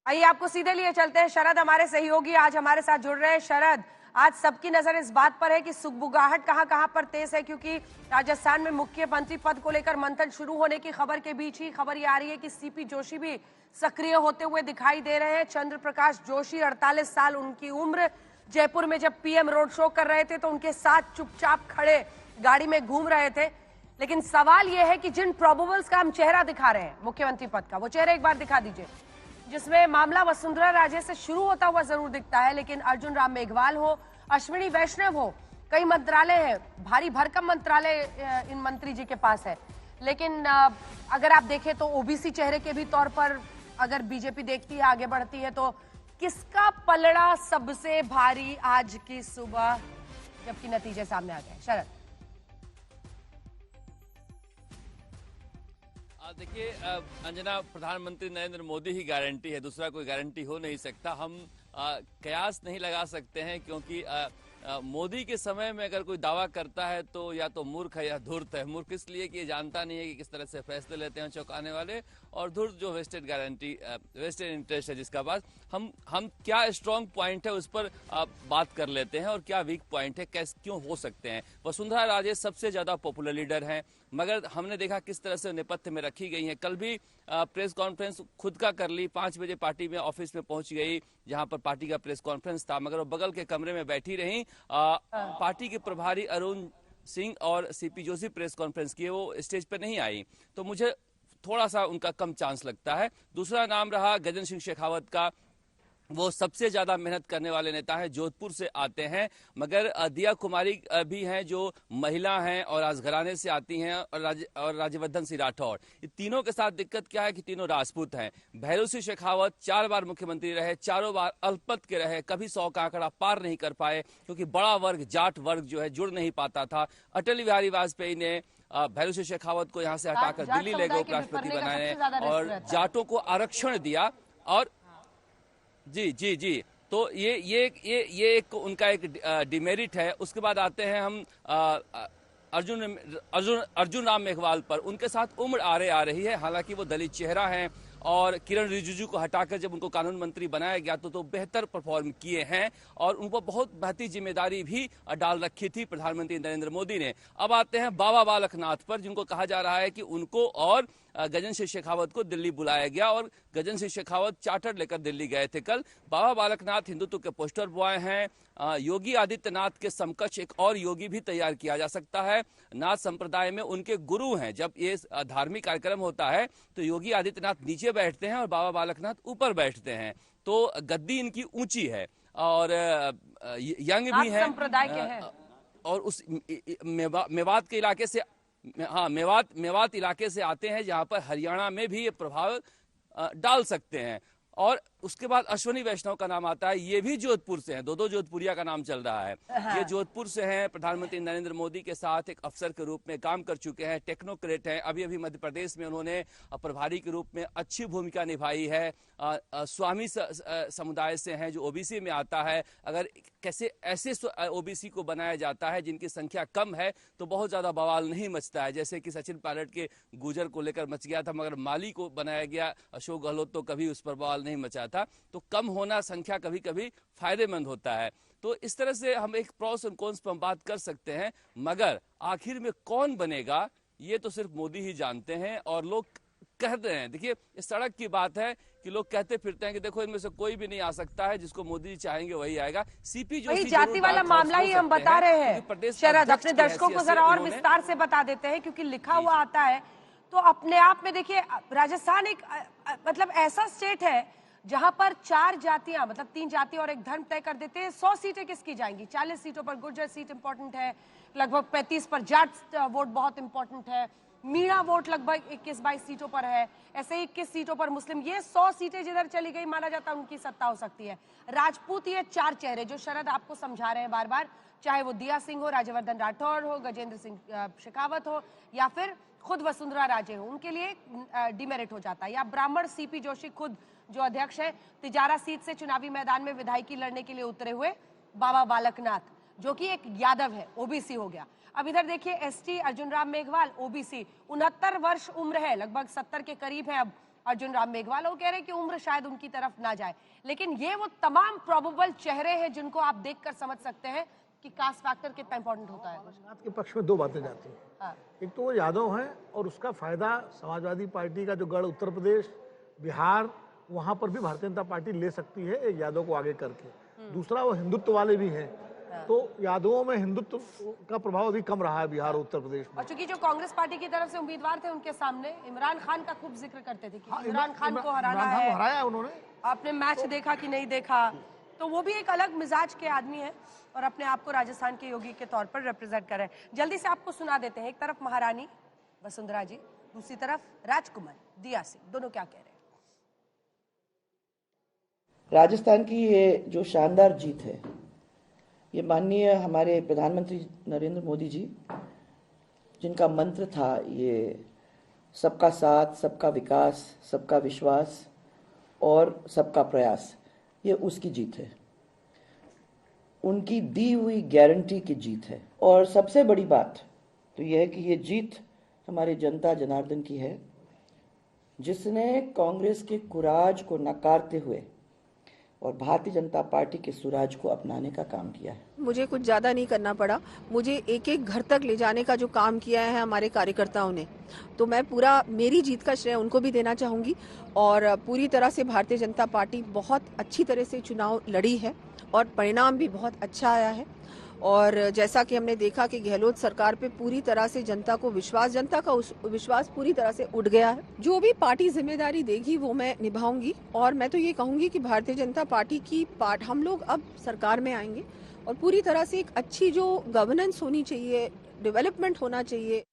आइए आपको सीधे लिए चलते हैं। शरद हमारे सहयोगी आज हमारे साथ जुड़ रहे हैं। शरद, आज सबकी नजर इस बात पर है कि सुगबुगाहट कहां कहां पर तेज है, क्योंकि राजस्थान में मुख्यमंत्री पद को लेकर मंथन शुरू होने की खबर के बीच ही खबर ये आ रही है कि सीपी जोशी भी सक्रिय होते हुए दिखाई दे रहे हैं। चंद्र प्रकाश जोशी, 48 साल उनकी उम्र, जयपुर में जब पीएम रोड शो कर रहे थे तो उनके साथ चुपचाप खड़े गाड़ी में घूम रहे थे। लेकिन सवाल यह है कि जिन प्रोबेबल्स का हम चेहरा दिखा रहे हैं मुख्यमंत्री पद का, वो चेहरा एक बार दिखा दीजिए, जिसमें मामला वसुंधरा राजे से शुरू होता हुआ जरूर दिखता है, लेकिन अर्जुन राम मेघवाल हो, अश्विनी वैष्णव हो, कई मंत्रालय हैं, भारी भरकम मंत्रालय इन मंत्री जी के पास है। लेकिन अगर आप देखें तो ओबीसी चेहरे के भी तौर पर अगर बीजेपी देखती है, आगे बढ़ती है, तो किसका पलड़ा सबसे भारी आज की सुबह जबकि नतीजे सामने आ गए? शरद, देखिए अंजना, प्रधानमंत्री नरेंद्र मोदी ही गारंटी है, दूसरा कोई गारंटी हो नहीं सकता। हम कयास नहीं लगा सकते हैं, क्योंकि मोदी के समय में अगर कोई दावा करता है तो या तो मूर्ख है या धूर्त है। मूर्ख इसलिए कि ये जानता नहीं है कि किस तरह से फैसले लेते हैं चौंकाने वाले, और धूर्त जो वेस्टेड गारंटी, वेस्टेड इंटरेस्ट है जिसका पास। हम क्या स्ट्रांग पॉइंट है उस पर बात कर लेते हैं, और क्या वीक पॉइंट है, कैसे क्यों हो सकते हैं। वसुंधरा राजे सबसे ज्यादा पॉपुलर लीडर हैं, मगर हमने देखा किस तरह से नेपथ्य में रखी गई हैं। कल भी प्रेस कॉन्फ्रेंस खुद का कर ली, 5 बजे पार्टी में ऑफिस में पहुंच गई जहां पर पार्टी का प्रेस कॉन्फ्रेंस था, मगर वो बगल के कमरे में बैठी रही। पार्टी के प्रभारी अरुण सिंह और सीपी जोशी प्रेस कॉन्फ्रेंस किए, वो स्टेज पर नहीं आई, तो मुझे थोड़ा सा उनका कम चांस लगता है। दूसरा नाम रहा गजेंद्र सिंह शेखावत का, वो सबसे ज्यादा मेहनत करने वाले नेता हैं, जोधपुर से आते हैं, मगर दिया कुमारी भी हैं जो महिला हैं और राजघराने से आती हैं, और राज्यवर्धन सिंह राठौर। ये तीनों के साथ दिक्कत क्या है कि तीनों राजपूत हैं। भैरव सिंह शेखावत 4 बार मुख्यमंत्री रहे, चारों बार अल्पमत के रहे, कभी 100 का आंकड़ा पार नहीं कर पाए, क्योंकि बड़ा वर्ग, जाट वर्ग जो है जुड़ नहीं पाता था। अटल बिहारी वाजपेयी ने भैरव सिंह शेखावत को यहां से हटाकर दिल्ली ले गए, उपराष्ट्रपति बनाए और जाटों को आरक्षण दिया। और जी जी जी, तो ये एक उनका एक डिमेरिट है। उसके बाद आते हैं हम अर्जुन राम मेघवाल पर। उनके साथ उम्र आ रही है, हालांकि वो दलित चेहरा हैं, और किरण रिजिजू को हटाकर जब उनको कानून मंत्री बनाया गया तो बेहतर परफॉर्म किए हैं, और उनको बहुत बेहतरीन जिम्मेदारी भी डाल रखी थी प्रधानमंत्री नरेंद्र मोदी ने। अब आते हैं बाबा बालकनाथ पर, जिनको कहा जा रहा है कि उनको और गजेंद्र सिंह शेखावत को दिल्ली बुलाया गया, और गजेंद्र सिंह शेखावत चार्टर लेकर दिल्ली गए थे कल। बाबा बालकनाथ हिंदुत्व के पोस्टर बॉय हैं। योगी आदित्यनाथ के समकक्ष एक और योगी भी तैयार किया जा सकता है। नाथ संप्रदाय में उनके गुरु हैं। जब ये धार्मिक कार्यक्रम होता है तो योगी आदित्यनाथ नीचे बैठते हैं और बाबा बालकनाथ ऊपर बैठते हैं, तो गद्दी इनकी ऊंची है, और यंग भी है संप्रदाय के हैं, और उस मेवात के इलाके से, हाँ, मेवात इलाके से आते हैं, जहां पर हरियाणा में भी ये प्रभाव डाल सकते हैं। और उसके बाद अश्विनी वैष्णव का नाम आता है, ये भी जोधपुर से हैं, दो जोधपुरिया का नाम चल रहा है। हाँ। ये जोधपुर से हैं, प्रधानमंत्री नरेंद्र मोदी के साथ एक अफसर के रूप में काम कर चुके हैं, टेक्नोक्रेट हैं। अभी मध्य प्रदेश में उन्होंने प्रभारी के रूप में अच्छी भूमिका निभाई है। स्वामी समुदाय से हैं, जो ओबीसी में आता है। अगर कैसे ऐसे ओबीसी को बनाया जाता है जिनकी संख्या कम है तो बहुत ज्यादा बवाल नहीं मचता है, जैसे कि सचिन पायलट के गुजर को लेकर मच गया था, मगर माली को बनाया गया अशोक गहलोत तो कभी उस पर बवाल नहीं मचा था। तो कम होना संख्या कभी कभी फायदेमंद होता है। तो इस तरह से हम एक प्रोस और कॉन्स पर बात कर सकते हैं, मगर आखिर में कौन बनेगा ये तो सिर्फ मोदी ही जानते हैं। और लोग कहते हैं, देखिए इस सड़क की बात है कि लोग कहते फिरते हैं कि देखो इनमें से कोई भी नहीं आ सकता है, जिसको मोदी जी चाहेंगे वही आएगा। सीपी जोशी जाति वाला मामला ही हम बता रहे हैं। शरद, अपने दर्शकों को जरा और विस्तार से बता देते हैं, क्योंकि लिखा हुआ आता है तो अपने आप में देखिए राजस्थान एक मतलब ऐसा स्टेट है जहां पर 4 जातियां, मतलब 3 जाति और एक धर्म तय कर देते हैं। 100 सीटें किसकी जाएंगी? 40 सीटों पर गुर्जर सीट इंपॉर्टेंट है, लगभग 35 पर जाट वोट बहुत इंपॉर्टेंट है, मीणा वोट लगभग 21-22 सीटों पर है, ऐसे ही 21 सीटों पर मुस्लिम। ये 100 सीटें जिधर चली गई माना जाता है उनकी सत्ता हो सकती है। राजपूत, ये 4 चेहरे जो शरद आपको समझा रहे हैं बार बार, चाहे वो दिया सिंह हो, राज्यवर्धन राठौर हो, गजेंद्र सिंह शेखावत हो, या फिर खुद वसुंधरा राजे हो, उनके लिए डिमेरिट हो जाता है। या ब्राह्मण सीपी जोशी खुद जो अध्यक्ष है, तिजारा सीट से चुनावी मैदान में विधायकी लड़ने के लिए उतरे हुए बाबा बालकनाथ, जो कि एक यादव है, ओबीसी हो गया। अब इधर देखिए एसटी अर्जुन राम मेघवाल, ओबीसी, 69 वर्ष उम्र है, लगभग 70 के करीब है अब अर्जुन राम मेघवाल, वो कह रहे हैं कि उम्र शायद उनकी तरफ ना जाए, लेकिन ये वो तमाम प्रोबेबल चेहरे हैं जिनको आप देखकर समझ सकते हैं कि कास्ट फैक्टर कितना इंपॉर्टेंट होता है। के पक्ष में दो बातें जाती हैं। हाँ। एक तो वो यादव हैं और उसका फायदा समाजवादी पार्टी का जो गढ़ उत्तर प्रदेश, बिहार, वहां पर भी भारतीय जनता पार्टी ले सकती है एक यादव को आगे करके। दूसरा वो हिंदुत्व वाले भी हैं, तो यादवों में हिंदुत्व का प्रभाव अभी कम रहा है बिहार और उत्तर प्रदेश में। और चूंकि जो कांग्रेस पार्टी की तरफ से उम्मीदवार थे उनके सामने इमरान खान का खूब जिक्र करते थे कि इमरान खान को हराना है। हराया उन्होंने। आपने मैच देखा कि नहीं देखा, तो वो भी एक अलग मिजाज के आदमी है और अपने आप को राजस्थान के योगी के तौर पर रिप्रेजेंट कर रहे हैं। जल्दी से आपको सुना देते हैं, एक तरफ महारानी वसुंधरा जी, दूसरी तरफ राजकुमार दिया सिंह, दोनों क्या कह रहे हैं। राजस्थान की ये जो शानदार जीत है, ये माननीय हमारे प्रधानमंत्री नरेंद्र मोदी जी, जिनका मंत्र था ये सबका साथ, सबका विकास, सबका विश्वास और सबका प्रयास, ये उसकी जीत है, उनकी दी हुई गारंटी की जीत है। और सबसे बड़ी बात तो यह है कि ये जीत हमारे जनता जनार्दन की है, जिसने कांग्रेस के कुराज को नकारते हुए और भारतीय जनता पार्टी के सुराज को अपनाने का काम किया है। मुझे कुछ ज्यादा नहीं करना पड़ा, मुझे एक एक घर तक ले जाने का जो काम किया है हमारे कार्यकर्ताओं ने, तो मैं पूरा मेरी जीत का श्रेय उनको भी देना चाहूंगी। और पूरी तरह से भारतीय जनता पार्टी बहुत अच्छी तरह से चुनाव लड़ी है और परिणाम भी बहुत अच्छा आया है। और जैसा कि हमने देखा कि गहलोत सरकार पे पूरी तरह से जनता का विश्वास पूरी तरह से उठ गया है। जो भी पार्टी जिम्मेदारी देगी वो मैं निभाऊंगी। और मैं तो ये कहूंगी कि भारतीय जनता पार्टी की हम लोग अब सरकार में आएंगे और पूरी तरह से एक अच्छी जो गवर्नेंस होनी चाहिए, डेवलपमेंट होना चाहिए।